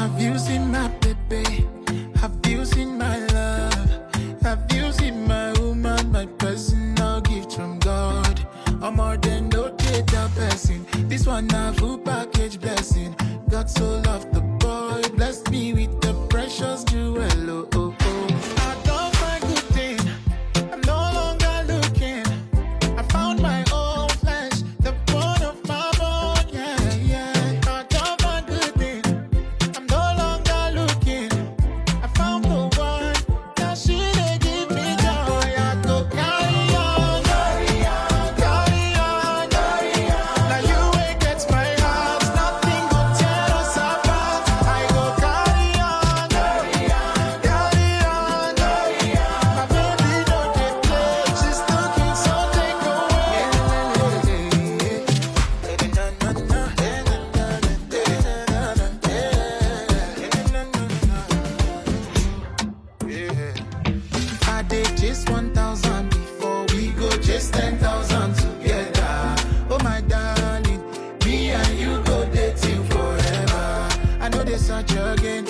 Have you seen my baby? Have you seen my love? Have you seen my woman, my personal gift from God? I'm more than no data person. This one a full package blessing. God so loved the boy, blessed me with the precious jewel. Oh, oh, oh. I don't find good thing. I'm no longer looking. I found my own flesh, the bone of my bone. Yeah, yeah. I don't find good thing. I'm no longer looking. I found the one that she they give me joy. I go carry on, carry on, carry on, carry on. Now you ain't get my heart, nothing go tear us apart. I go carry on, carry on, carry on, carry on. My baby don't get play, she's looking so take away. I did just 1,000 before we go just 10,000 together. Oh my darling, me and you go dating forever. I know they search again.